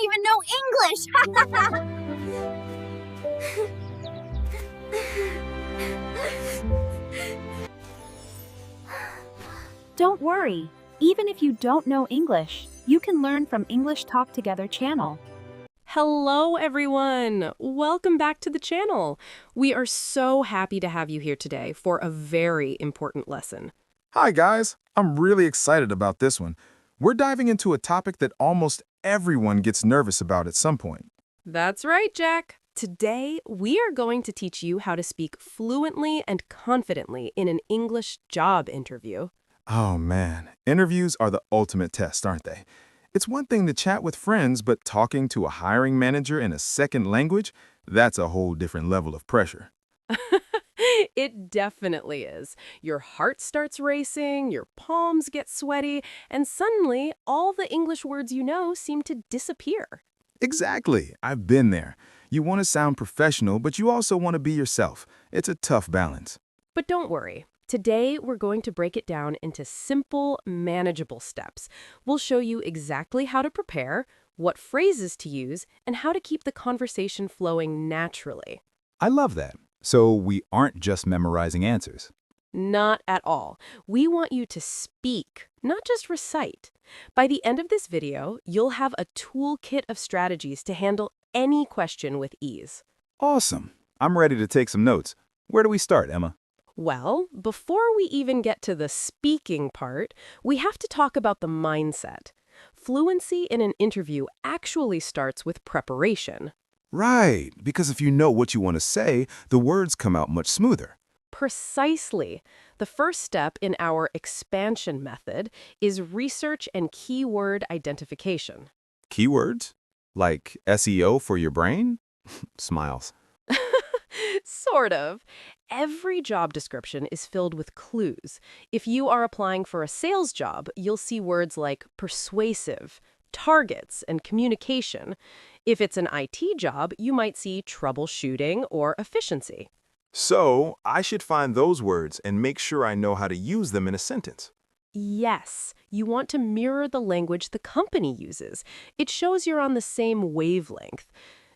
even know English! Don't worry, even if you don't know English, you can learn from English Talk Together channel. Hello, everyone. Welcome back to the channel. We are so happy to have you here today for a very important lesson. Hi, guys. I'm really excited about this one. We're diving into a topic that almost everyone gets nervous about at some point. That's right, Jack. Today, we are going to teach you how to speak fluently and confidently in an English job interview. Oh, man. Interviews are the ultimate test, aren't they? It's one thing to chat with friends, but talking to a hiring manager in a second language, that's a whole different level of pressure. It definitely is. Your heart starts racing, your palms get sweaty, and suddenly all the English words you know seem to disappear. Exactly. I've been there. You want to sound professional, but you also want to be yourself. It's a tough balance. But don't worry. Today, we're going to break it down into simple, manageable steps. We'll show you exactly how to prepare, what phrases to use, and how to keep the conversation flowing naturally. I love that. So we aren't just memorizing answers. Not at all. We want you to speak, not just recite. By the end of this video, you'll have a toolkit of strategies to handle any question with ease. Awesome. I'm ready to take some notes. Where do we start, Emma? Well, before we even get to the speaking part, we have to talk about the mindset. Fluency in an interview actually starts with preparation. Right, because if you know what you want to say, the words come out much smoother. Precisely. The first step in our expansion method is research and keyword identification. Keywords? Like SEO for your brain? Smiles. Sort of. Every job description is filled with clues. If you are applying for a sales job, you'll see words like persuasive, targets, and communication. If it's an IT job, you might see troubleshooting or efficiency. So, I should find those words and make sure I know how to use them in a sentence. Yes, you want to mirror the language the company uses. It shows you're on the same wavelength.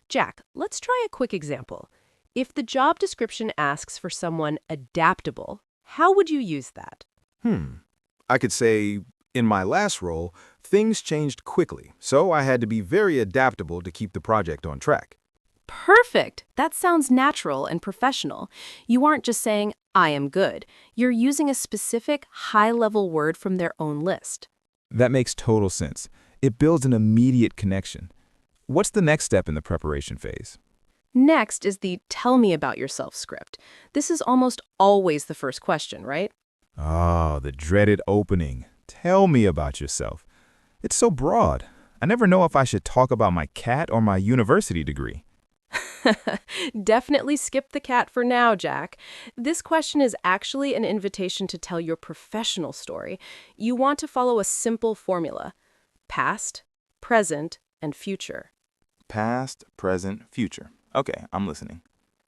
Jack, let's try a quick example. If the job description asks for someone adaptable, how would you use that? I could say, in my last role, things changed quickly, so I had to be very adaptable to keep the project on track. Perfect! That sounds natural and professional. You aren't just saying, I am good. You're using a specific, high-level word from their own list. That makes total sense. It builds an immediate connection. What's the next step in the preparation phase? Next is the tell me about yourself script. This is almost always the first question, right? Oh, the dreaded opening. Tell me about yourself. It's so broad. I never know if I should talk about my cat or my university degree. Definitely skip the cat for now, Jack. This question is actually an invitation to tell your professional story. You want to follow a simple formula: past, present, and future. Past, present, future. Okay, I'm listening.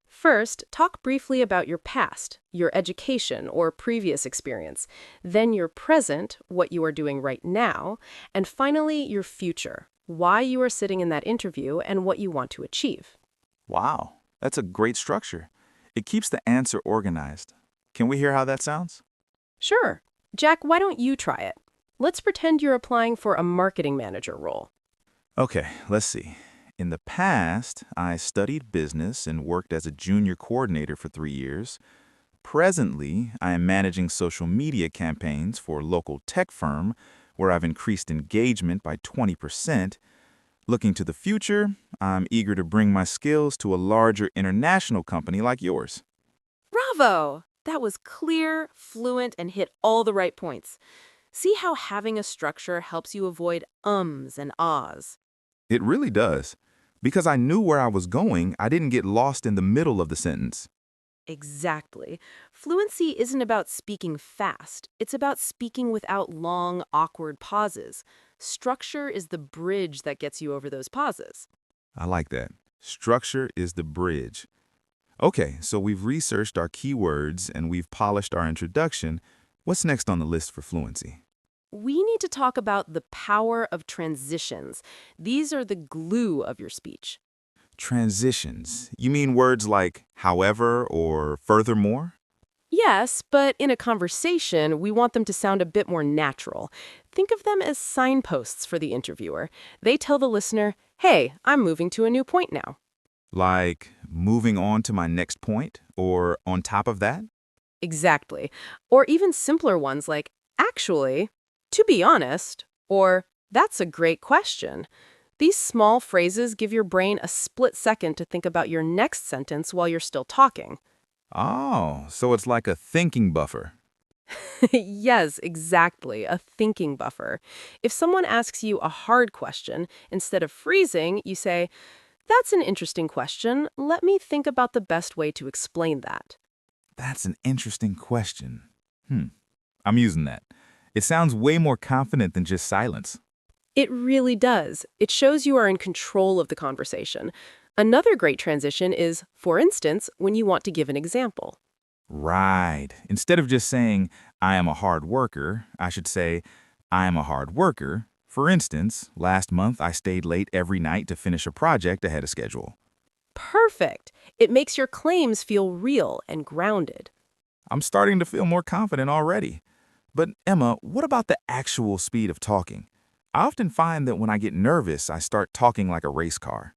First, talk briefly about your past, your education or previous experience. Then your present, what you are doing right now. And finally, your future, why you are sitting in that interview and what you want to achieve. Wow, that's a great structure. It keeps the answer organized. Can we hear how that sounds? Sure. Jack, why don't you try it? Let's pretend you're applying for a marketing manager role. Okay, let's see. In the past, I studied business and worked as a junior coordinator for 3 years. Presently, I am managing social media campaigns for a local tech firm where I've increased engagement by 20%. Looking to the future, I'm eager to bring my skills to a larger international company like yours. Bravo! That was clear, fluent, and hit all the right points. See how having a structure helps you avoid ums and ahs. It really does. Because I knew where I was going, I didn't get lost in the middle of the sentence. Exactly. Fluency isn't about speaking fast. It's about speaking without long, awkward pauses. Structure is the bridge that gets you over those pauses. I like that. Structure is the bridge. Okay, so we've researched our keywords and we've polished our introduction. What's next on the list for fluency? We need to talk about the power of transitions. These are the glue of your speech. Transitions. You mean words like however or furthermore? Yes, but in a conversation, we want them to sound a bit more natural. Think of them as signposts for the interviewer. They tell the listener, hey, I'm moving to a new point now. Like moving on to my next point or on top of that? Exactly. Or even simpler ones like, actually, to be honest, or that's a great question. These small phrases give your brain a split second to think about your next sentence while you're still talking. Oh, so it's like a thinking buffer. Yes, exactly, a thinking buffer. If someone asks you a hard question, instead of freezing, you say, that's an interesting question. Let me think about the best way to explain that. That's an interesting question. I'm using that. It sounds way more confident than just silence. It really does. It shows you are in control of the conversation. Another great transition is, for instance, when you want to give an example. Right. Instead of just saying, I am a hard worker, I should say, I am a hard worker. For instance, last month I stayed late every night to finish a project ahead of schedule. Perfect. It makes your claims feel real and grounded. I'm starting to feel more confident already. But Emma, what about the actual speed of talking? I often find that when I get nervous, I start talking like a race car.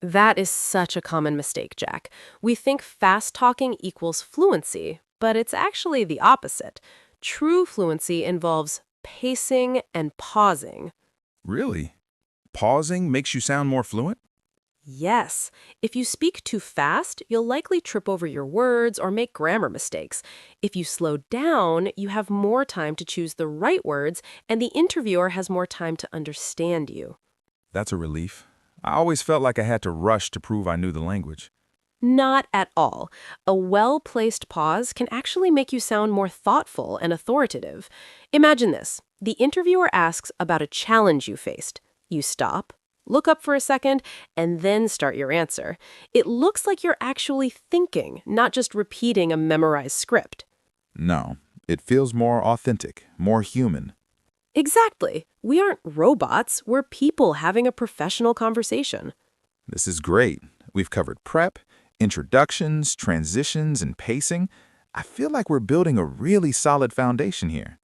That is such a common mistake, Jack. We think fast talking equals fluency, but it's actually the opposite. True fluency involves pacing and pausing. Really? Pausing makes you sound more fluent? Yes, if you speak too fast, you'll likely trip over your words or make grammar mistakes. If you slow down, you have more time to choose the right words, and the interviewer has more time to understand you. That's a relief. I always felt like I had to rush to prove I knew the language. Not at all. A well-placed pause can actually make you sound more thoughtful and authoritative. Imagine this. The interviewer asks about a challenge you faced. You stop, look up for a second, and then start your answer. It looks like you're actually thinking, not just repeating a memorized script. No, it feels more authentic, more human. Exactly. We aren't robots. We're people having a professional conversation. This is great. We've covered prep, introductions, transitions, and pacing. I feel like we're building a really solid foundation here.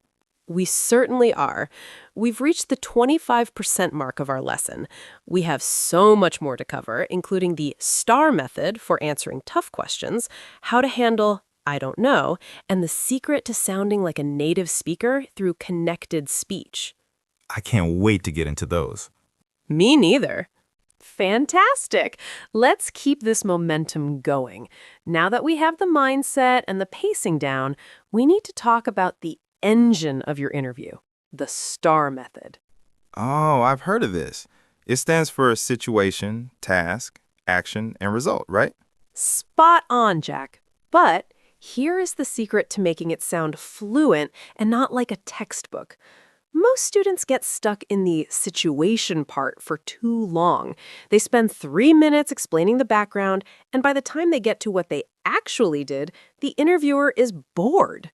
We certainly are. We've reached the 25% mark of our lesson. We have so much more to cover, including the STAR method for answering tough questions, how to handle I don't know, and the secret to sounding like a native speaker through connected speech. I can't wait to get into those. Me neither. Fantastic. Let's keep this momentum going. Now that we have the mindset and the pacing down, we need to talk about the engine of your interview, the STAR method. Oh, I've heard of this. It stands for situation, task, action, and result, right? Spot on, Jack. But here is the secret to making it sound fluent and not like a textbook. Most students get stuck in the situation part for too long. They spend 3 minutes explaining the background, and by the time they get to what they actually did, the interviewer is bored.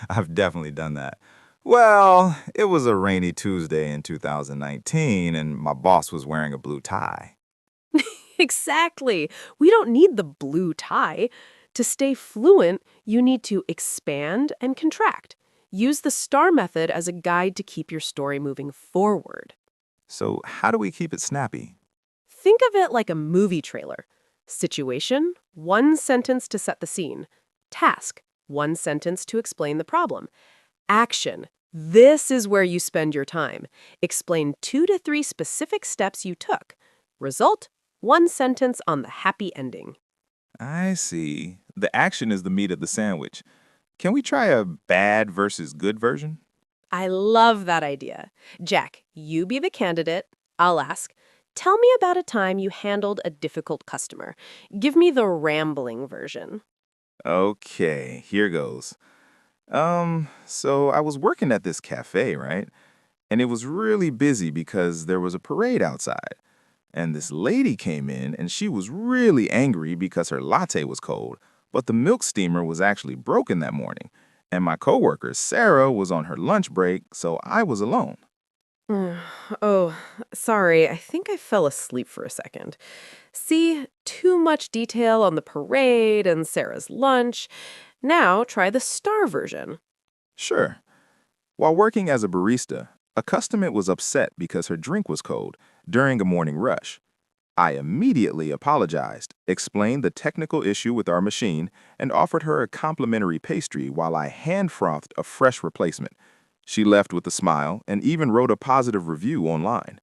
I've definitely done that. Well, it was a rainy Tuesday in 2019, and my boss was wearing a blue tie. Exactly. We don't need the blue tie. To stay fluent, you need to expand and contract. Use the STAR method as a guide to keep your story moving forward. So, how do we keep it snappy? Think of it like a movie trailer. Situation, 1 sentence to set the scene. Task, 1 sentence to explain the problem. Action, this is where you spend your time. Explain 2 to 3 specific steps you took. Result, 1 sentence on the happy ending. I see. The action is the meat of the sandwich. Can we try a bad versus good version? I love that idea. Jack, you be the candidate. I'll ask, tell me about a time you handled a difficult customer. Give me the rambling version. Okay, here goes. So I was working at this cafe, right? And it was really busy because there was a parade outside. And this lady came in and she was really angry because her latte was cold, but the milk steamer was actually broken that morning. And my coworker, Sarah, was on her lunch break, so I was alone. Oh, sorry. I think I fell asleep for a second. See, too much detail on the parade and Sarah's lunch. Now try the star version. Sure. While working as a barista, a customer was upset because her drink was cold during a morning rush. I immediately apologized, explained the technical issue with our machine, and offered her a complimentary pastry while I hand-frothed a fresh replacement. She left with a smile and even wrote a positive review online.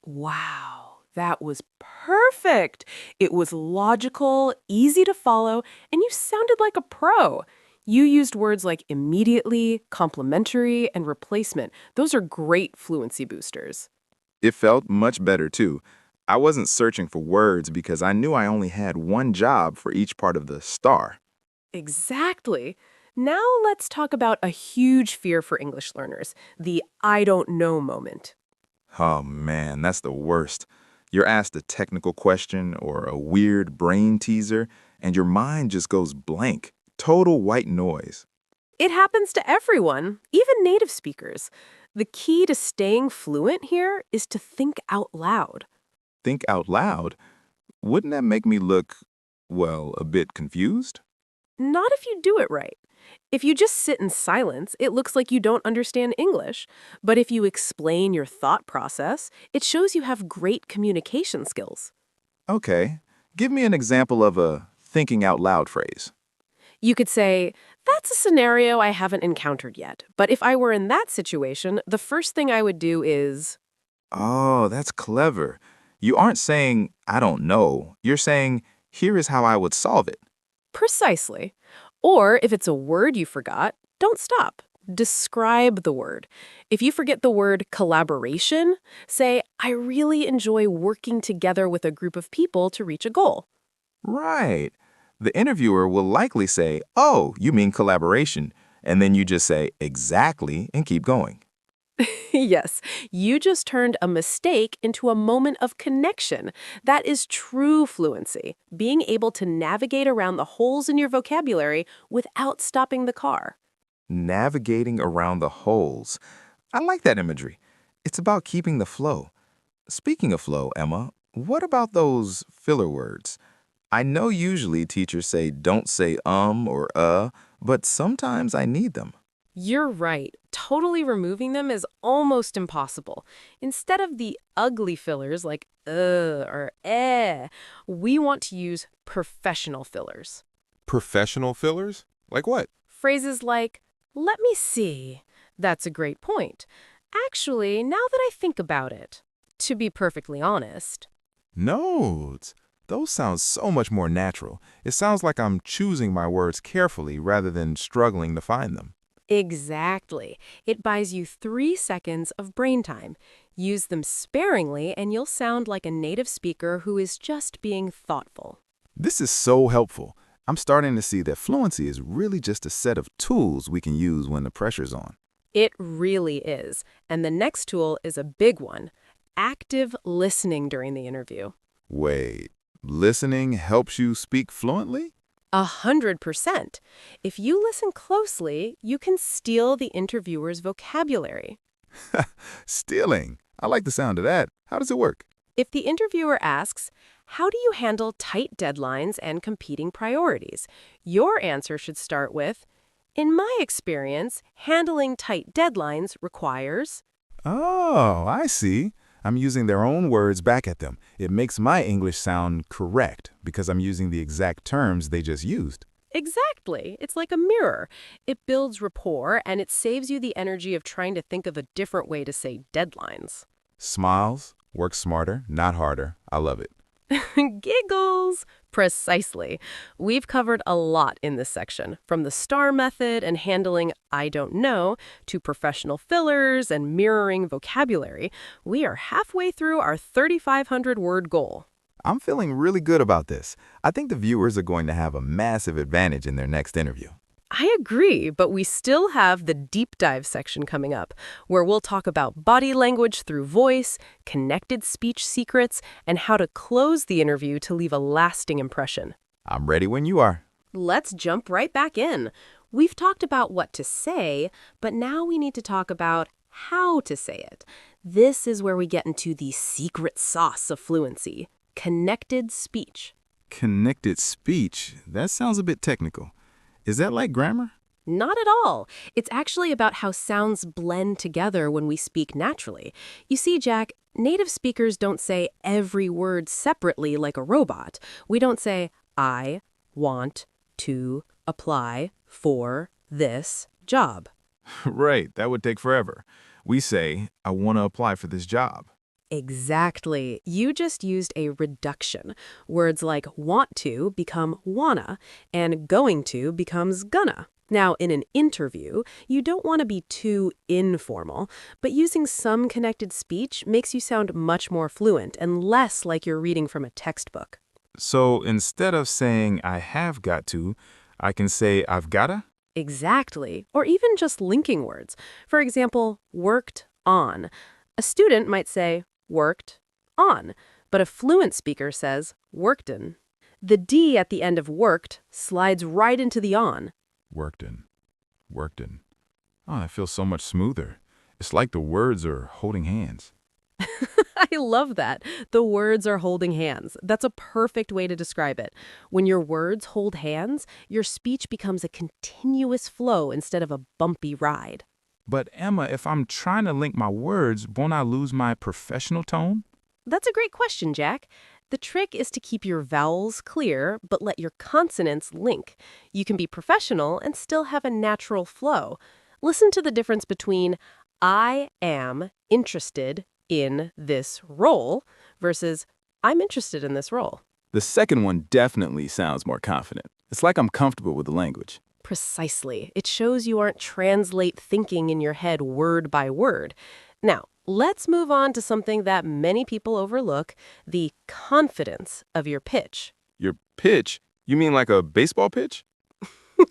Wow, that was perfect. It was logical, easy to follow, and you sounded like a pro. You used words like immediately, complimentary, and replacement. Those are great fluency boosters. It felt much better, too. I wasn't searching for words because I knew I only had one job for each part of the star. Exactly. Now let's talk about a huge fear for English learners, the I don't know moment. Oh man, that's the worst. You're asked a technical question or a weird brain teaser, and your mind just goes blank. Total white noise. It happens to everyone, even native speakers. The key to staying fluent here is to think out loud. Think out loud? Wouldn't that make me look, well, a bit confused? Not if you do it right. If you just sit in silence, it looks like you don't understand English. But if you explain your thought process, it shows you have great communication skills. Okay, give me an example of a thinking out loud phrase. You could say, that's a scenario I haven't encountered yet. But if I were in that situation, the first thing I would do is... Oh, that's clever. You aren't saying, I don't know. You're saying, here is how I would solve it. Precisely. Or if it's a word you forgot, don't stop. Describe the word. If you forget the word collaboration, say, I really enjoy working together with a group of people to reach a goal. Right. The interviewer will likely say, oh, you mean collaboration. And then you just say, exactly, and keep going. Yes, you just turned a mistake into a moment of connection. That is true fluency, being able to navigate around the holes in your vocabulary without stopping the car. Navigating around the holes. I like that imagery. It's about keeping the flow. Speaking of flow, Emma, what about those filler words? I know usually teachers say don't say or but sometimes I need them. You're right. Totally removing them is almost impossible. Instead of the ugly fillers like or eh, we want to use professional fillers. Professional fillers? Like what? Phrases like, let me see. That's a great point. Actually, now that I think about it, to be perfectly honest. Notes. Those sound so much more natural. It sounds like I'm choosing my words carefully rather than struggling to find them. Exactly. It buys you 3 seconds of brain time. Use them sparingly and you'll sound like a native speaker who is just being thoughtful. This is so helpful. I'm starting to see that fluency is really just a set of tools we can use when the pressure's on. It really is. And the next tool is a big one. Active listening during the interview. Wait, listening helps you speak fluently? 100%. If you listen closely, you can steal the interviewer's vocabulary. Stealing. I like the sound of that. How does it work? If the interviewer asks, how do you handle tight deadlines and competing priorities? Your answer should start with, in my experience, handling tight deadlines requires... Oh, I see. I'm using their own words back at them. It makes my English sound correct because I'm using the exact terms they just used. Exactly. It's like a mirror. It builds rapport and it saves you the energy of trying to think of a different way to say deadlines. Smiles, work smarter, not harder. I love it. Giggles! Precisely. We've covered a lot in this section, from the STAR method and handling I don't know to professional fillers and mirroring vocabulary. We are halfway through our 3,500-word goal. I'm feeling really good about this. I think the viewers are going to have a massive advantage in their next interview. I agree, but we still have the deep dive section coming up, where we'll talk about body language through voice, connected speech secrets, and how to close the interview to leave a lasting impression. I'm ready when you are. Let's jump right back in. We've talked about what to say, but now we need to talk about how to say it. This is where we get into the secret sauce of fluency, connected speech. Connected speech? That sounds a bit technical. Is that like grammar? Not at all. It's actually about how sounds blend together when we speak naturally. You see, Jack, native speakers don't say every word separately like a robot. We don't say, I want to apply for this job. Right, that would take forever. We say, I want to apply for this job. Exactly. You just used a reduction. Words like want to become wanna, and going to becomes gonna. Now, in an interview, you don't want to be too informal, but using some connected speech makes you sound much more fluent and less like you're reading from a textbook. So instead of saying I have got to, I can say I've gotta? Exactly. Or even just linking words. For example, worked on. A student might say worked on, but a fluent speaker says worked in. The D at the end of worked slides right into the on. Worked in. Worked in. Oh, that feels so much smoother. It's like the words are holding hands. I love that. The words are holding hands. That's a perfect way to describe it. When your words hold hands, your speech becomes a continuous flow instead of a bumpy ride. But Emma, if I'm trying to link my words, won't I lose my professional tone? That's a great question, Jack. The trick is to keep your vowels clear, but let your consonants link. You can be professional and still have a natural flow. Listen to the difference between I am interested in this role versus I'm interested in this role. The second one definitely sounds more confident. It's like I'm comfortable with the language. Precisely. It shows you aren't translate thinking in your head word by word. Now, let's move on to something that many people overlook, the confidence of your pitch. Your pitch? You mean like a baseball pitch?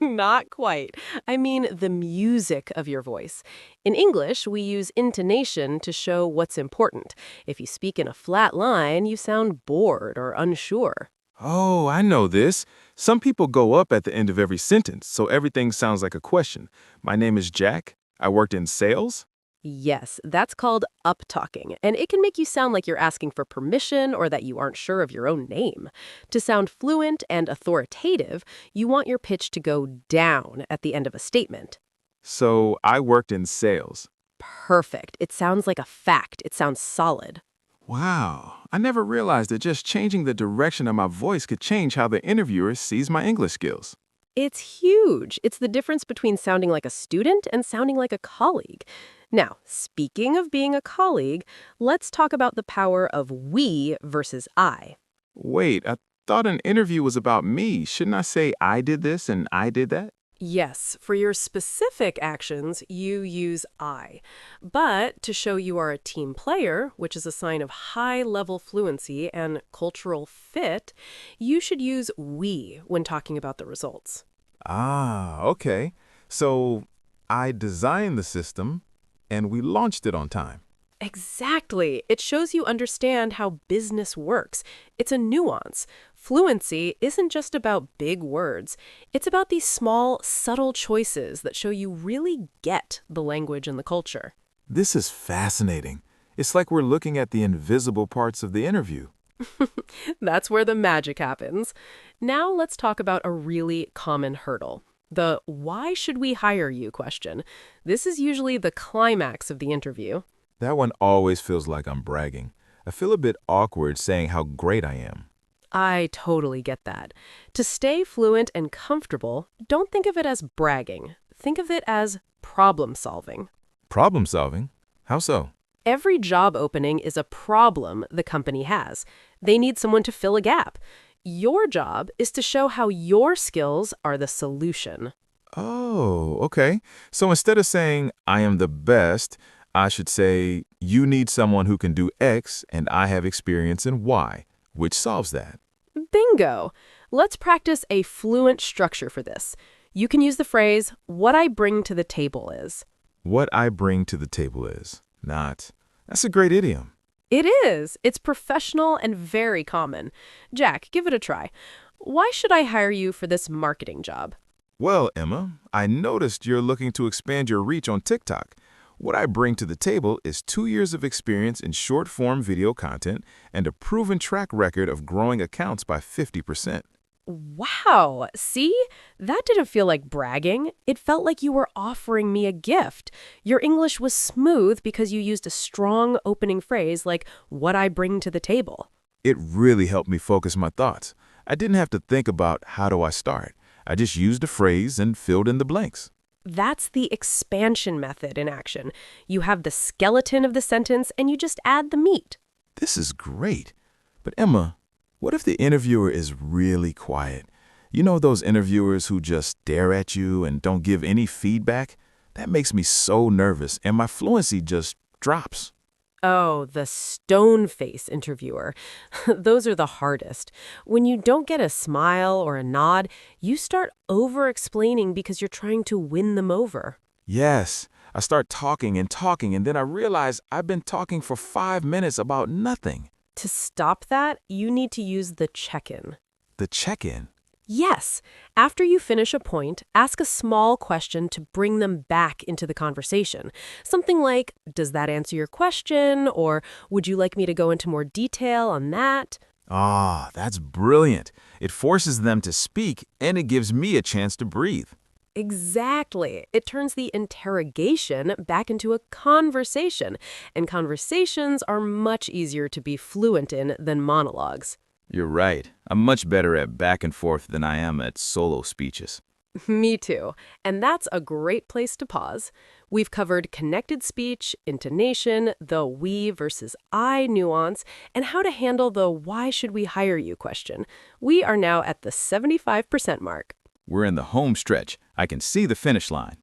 Not quite. I mean the music of your voice. In English, we use intonation to show what's important. If you speak in a flat line, you sound bored or unsure. Oh, I know this. Some people go up at the end of every sentence, so everything sounds like a question. My name is Jack. I worked in sales. Yes, that's called up-talking, and it can make you sound like you're asking for permission or that you aren't sure of your own name. To sound fluent and authoritative, you want your pitch to go down at the end of a statement. So I worked in sales. Perfect. It sounds like a fact. It sounds solid. Wow, I never realized that just changing the direction of my voice could change how the interviewer sees my English skills. It's huge. It's the difference between sounding like a student and sounding like a colleague. Now, speaking of being a colleague, let's talk about the power of we versus I. Wait, I thought an interview was about me. Shouldn't I say I did this and I did that? Yes, for your specific actions, you use I. But to show you are a team player, which is a sign of high-level fluency and cultural fit, you should use we when talking about the results. Ah, okay. So I designed the system and we launched it on time. Exactly. It shows you understand how business works. It's a nuance. Fluency isn't just about big words. It's about these small, subtle choices that show you really get the language and the culture. This is fascinating. It's like we're looking at the invisible parts of the interview. That's where the magic happens. Now let's talk about a really common hurdle. The why should we hire you question. This is usually the climax of the interview. That one always feels like I'm bragging. I feel a bit awkward saying how great I am. I totally get that. To stay fluent and comfortable, don't think of it as bragging. Think of it as problem solving. Problem solving? How so? Every job opening is a problem the company has. They need someone to fill a gap. Your job is to show how your skills are the solution. Oh, okay. So instead of saying I am the best, I should say you need someone who can do X and I have experience in Y, which solves that. Bingo! Let's practice a fluent structure for this. You can use the phrase, what I bring to the table is. What I bring to the table is. Not. That's a great idiom. It is. It's professional and very common. Jack, give it a try. Why should I hire you for this marketing job? Well, Emma, I noticed you're looking to expand your reach on TikTok. What I bring to the table is 2 years of experience in short-form video content and a proven track record of growing accounts by 50%. Wow, see? That didn't feel like bragging. It felt like you were offering me a gift. Your English was smooth because you used a strong opening phrase like, what I bring to the table. It really helped me focus my thoughts. I didn't have to think about how do I start. I just used a phrase and filled in the blanks. That's the expansion method in action. You have the skeleton of the sentence and you just add the meat. This is great. But Emma, what if the interviewer is really quiet? You know those interviewers who just stare at you and don't give any feedback? That makes me so nervous and my fluency just drops. Oh, the stone face interviewer. Those are the hardest. When you don't get a smile or a nod, you start over-explaining because you're trying to win them over. Yes, I start talking and then I realize I've been talking for 5 minutes about nothing. To stop that, you need to use the check-in. The check-in. Yes. After you finish a point, ask a small question to bring them back into the conversation. Something like, does that answer your question? Or would you like me to go into more detail on that? Ah, that's brilliant. It forces them to speak and it gives me a chance to breathe. Exactly. It turns the interrogation back into a conversation. And conversations are much easier to be fluent in than monologues. You're right. I'm much better at back and forth than I am at solo speeches. Me too. And that's a great place to pause. We've covered connected speech, intonation, the we versus I nuance, and how to handle the why should we hire you question. We are now at the 75% mark. We're in the home stretch. I can see the finish line.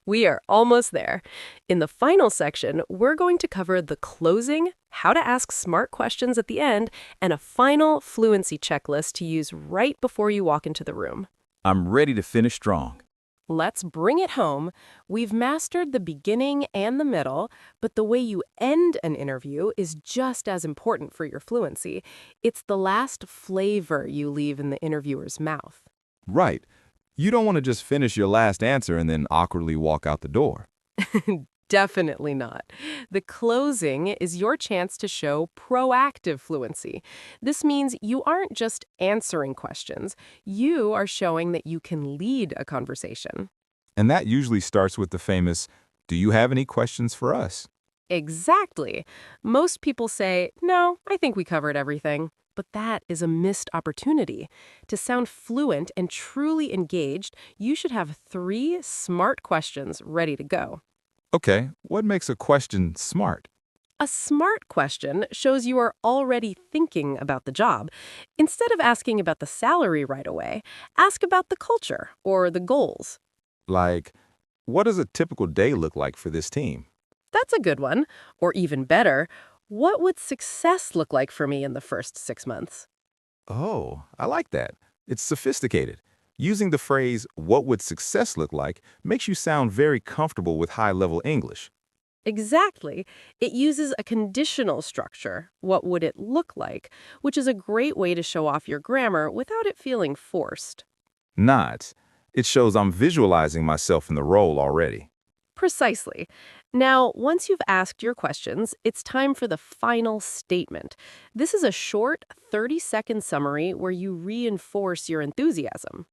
We are almost there. In the final section, we're going to cover the closing, how to ask smart questions at the end, and a final fluency checklist to use right before you walk into the room. I'm ready to finish strong. Let's bring it home. We've mastered the beginning and the middle, but the way you end an interview is just as important for your fluency. It's the last flavor you leave in the interviewer's mouth. Right. You don't want to just finish your last answer and then awkwardly walk out the door. Definitely not. The closing is your chance to show proactive fluency. This means you aren't just answering questions. You are showing that you can lead a conversation. And that usually starts with the famous, do you have any questions for us? Exactly. Most people say, no, I think we covered everything. But that is a missed opportunity. To sound fluent and truly engaged, you should have 3 smart questions ready to go. Okay, what makes a question smart? A smart question shows you are already thinking about the job. Instead of asking about the salary right away, ask about the culture or the goals. Like, what does a typical day look like for this team? That's a good one. Or even better, what would success look like for me in the first 6 months? Oh, I like that. It's sophisticated. Using the phrase, what would success look like, makes you sound very comfortable with high-level English. Exactly. It uses a conditional structure, what would it look like, which is a great way to show off your grammar without it feeling forced. Not. It shows I'm visualizing myself in the role already. Precisely. Now, once you've asked your questions, it's time for the final statement. This is a short 30-second summary where you reinforce your enthusiasm.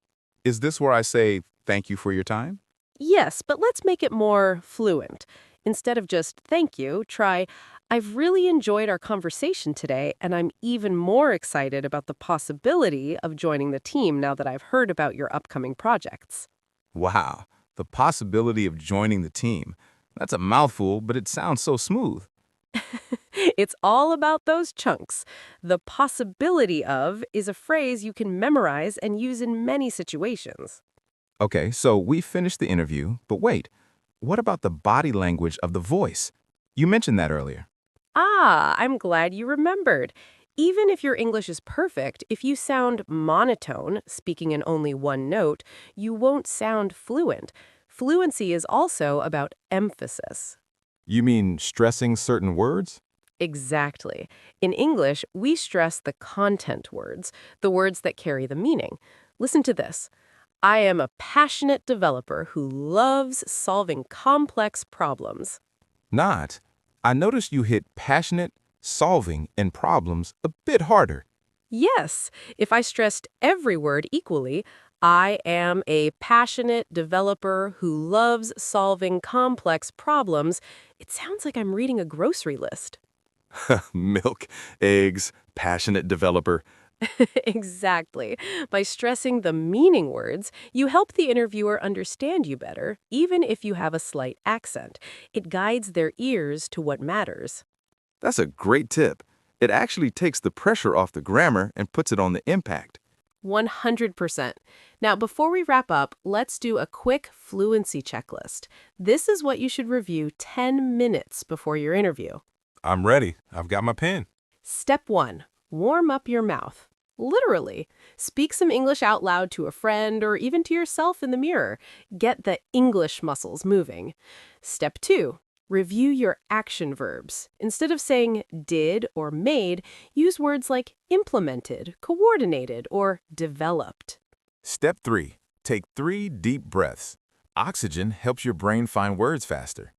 Is this where I say, thank you for your time? Yes, but let's make it more fluent. Instead of just thank you, try, I've really enjoyed our conversation today, and I'm even more excited about the possibility of joining the team now that I've heard about your upcoming projects. Wow, the possibility of joining the team. That's a mouthful, but it sounds so smooth. It's all about those chunks. The possibility of is a phrase you can memorize and use in many situations. Okay, so we finished the interview, but wait, what about the body language of the voice? You mentioned that earlier. Ah, I'm glad you remembered. Even if your English is perfect, if you sound monotone, speaking in only one note, you won't sound fluent. Fluency is also about emphasis. You mean stressing certain words? Exactly. In English, we stress the content words, the words that carry the meaning. Listen to this. I am a passionate developer who loves solving complex problems. Not. I noticed you hit passionate, solving, and problems a bit harder. Yes, if I stressed every word equally, I am a passionate developer who loves solving complex problems, it sounds like I'm reading a grocery list. Milk, eggs, passionate developer. Exactly. By stressing the meaning words, you help the interviewer understand you better, even if you have a slight accent. It guides their ears to what matters. That's a great tip. It actually takes the pressure off the grammar and puts it on the impact. 100%. Now, before we wrap up, let's do a quick fluency checklist. This is what you should review 10 minutes before your interview. I'm ready. I've got my pen. Step 1. Warm up your mouth. Literally. Speak some English out loud to a friend or even to yourself in the mirror. Get the English muscles moving. Step 2. Review your action verbs. Instead of saying did or made, use words like implemented, coordinated, or developed. Step 3. Take 3 deep breaths. Oxygen helps your brain find words faster.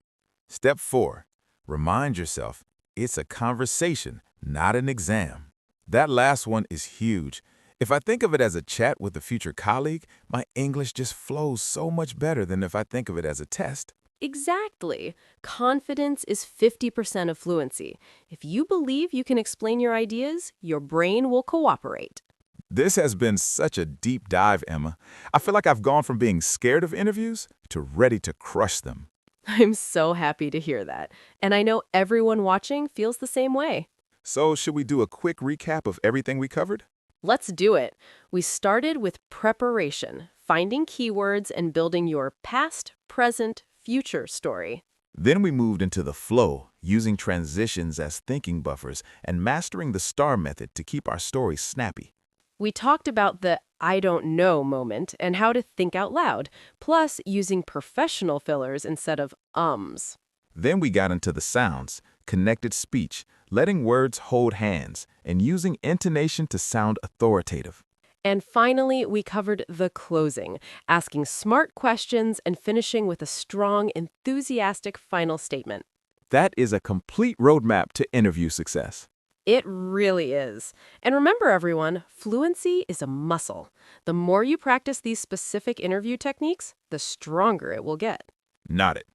Step 4. Remind yourself it's a conversation, not an exam. That last one is huge. If I think of it as a chat with a future colleague, my English just flows so much better than if I think of it as a test. Exactly. Confidence is 50% of fluency. If you believe you can explain your ideas, your brain will cooperate. This has been such a deep dive, Emma. I feel like I've gone from being scared of interviews to ready to crush them. I'm so happy to hear that. And I know everyone watching feels the same way. So, should we do a quick recap of everything we covered? Let's do it. We started with preparation, finding keywords and building your past, present, future story. Then we moved into the flow, using transitions as thinking buffers and mastering the STAR method to keep our story snappy. We talked about the I don't know moment and how to think out loud, plus using professional fillers instead of ums. Then we got into the sounds, connected speech, letting words hold hands, and using intonation to sound authoritative. And finally, we covered the closing, asking smart questions and finishing with a strong, enthusiastic final statement. That is a complete roadmap to interview success. It really is. And remember, everyone, fluency is a muscle. The more you practice these specific interview techniques, the stronger it will get. Not it.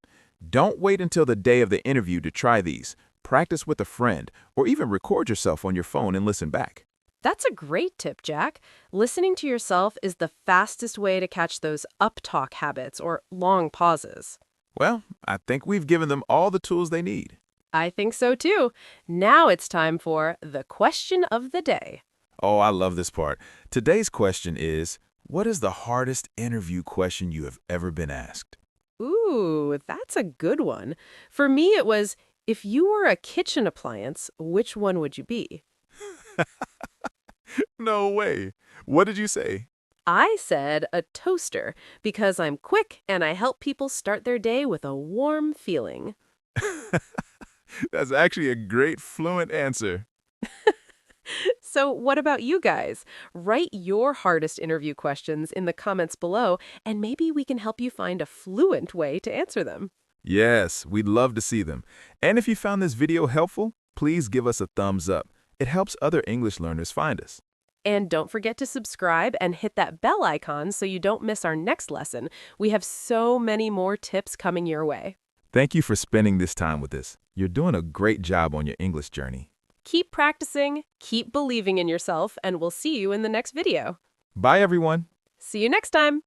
Don't wait until the day of the interview to try these. Practice with a friend, or even record yourself on your phone and listen back. That's a great tip, Jack. Listening to yourself is the fastest way to catch those uptalk habits or long pauses. Well, I think we've given them all the tools they need. I think so too. Now it's time for the question of the day. Oh, I love this part. Today's question is, what is the hardest interview question you have ever been asked? Ooh, that's a good one. For me, it was, if you were a kitchen appliance, which one would you be? No way. What did you say? I said a toaster because I'm quick and I help people start their day with a warm feeling. That's actually a great fluent answer. So what about you guys? Write your hardest interview questions in the comments below, and maybe we can help you find a fluent way to answer them. Yes, we'd love to see them. And if you found this video helpful, please give us a thumbs up. It helps other English learners find us. And don't forget to subscribe and hit that bell icon so you don't miss our next lesson. We have so many more tips coming your way. Thank you for spending this time with us. You're doing a great job on your English journey. Keep practicing, keep believing in yourself, and we'll see you in the next video. Bye, everyone. See you next time.